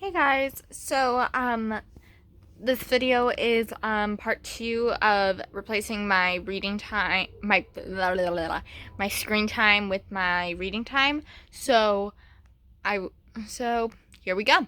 Hey guys, this video is part two of replacing my reading time, my screen time with my reading time. I, so here we go.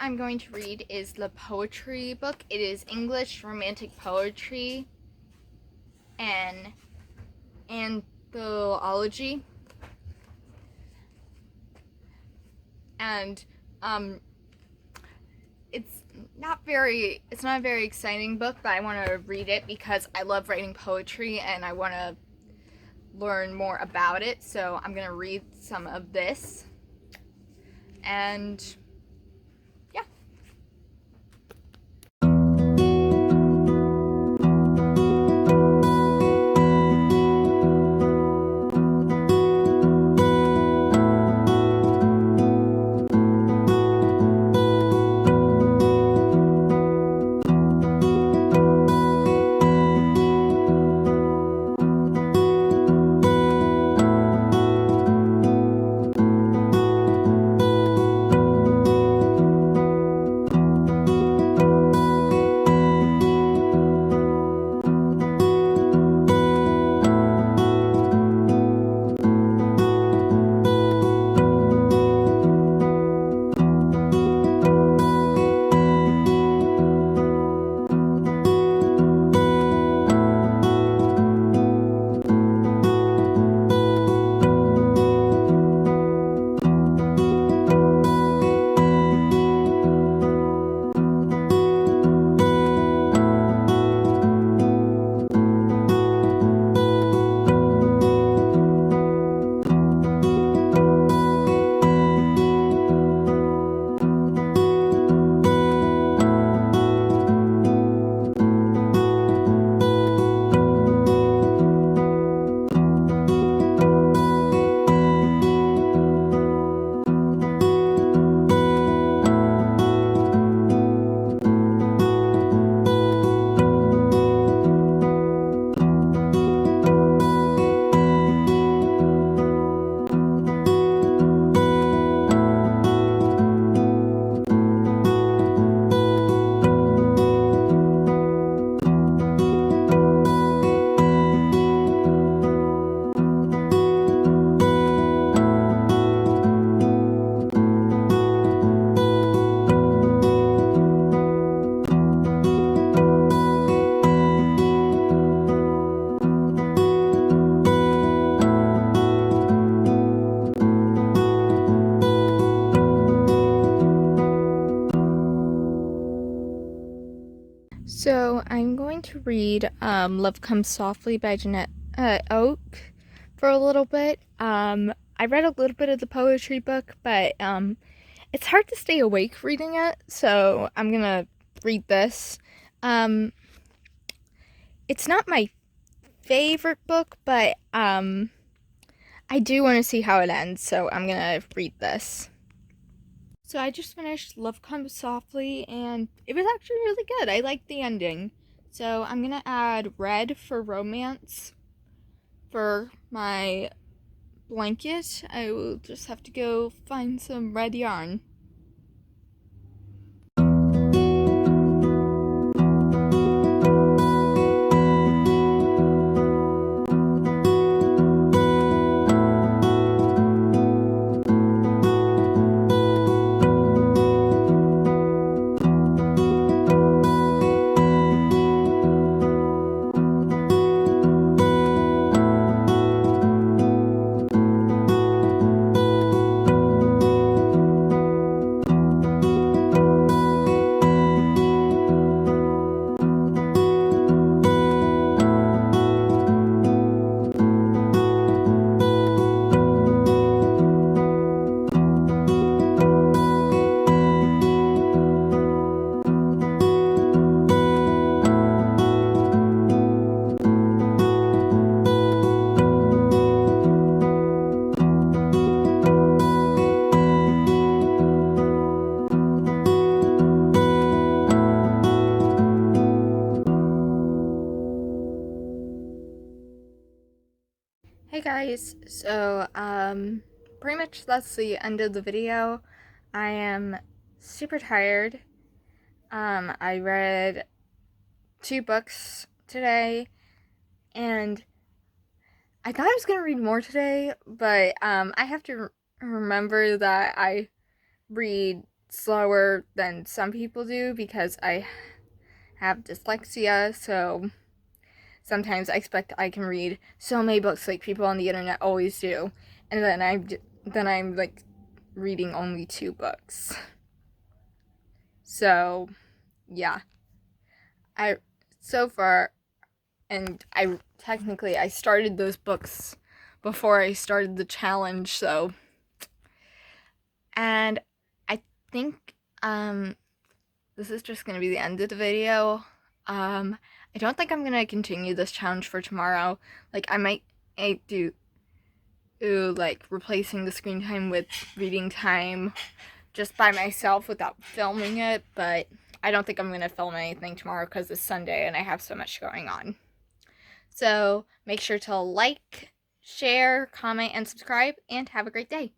I'm going to read is the poetry book. It is English romantic poetry and anthology. And it's not a very exciting book, but I want to read it because I love writing poetry and I want to learn more about it. So I'm going to read some of this. And yeah. So I'm going to read Love Comes Softly by Jeanette Oak for a little bit. I read a little bit of the poetry book, but it's hard to stay awake reading it, so I'm gonna read this. It's not my favorite book, but I do want to see how it ends, so I'm gonna read this. So I just finished Love Comes Softly, and it was actually really good. I liked the ending. So I'm gonna add red for romance for my blanket. I will just have to go find some red yarn. Hey guys, so pretty much that's the end of the video. I am super tired. I read 2 books today, and I thought I was gonna read more today, but I have to remember that I read slower than some people do because I have dyslexia, so sometimes I expect I can read so many books like people on the internet always do, and then I'm like reading only 2 books. So, yeah. I so far and I started those books before I started the challenge, so and I think this is just gonna be the end of the video. I don't think I'm gonna continue this challenge for tomorrow. Like I might do like replacing the screen time with reading time just by myself without filming it, but I don't think I'm gonna film anything tomorrow because it's Sunday and I have so much going on. So make sure to like, share, comment, and subscribe, and have a great day.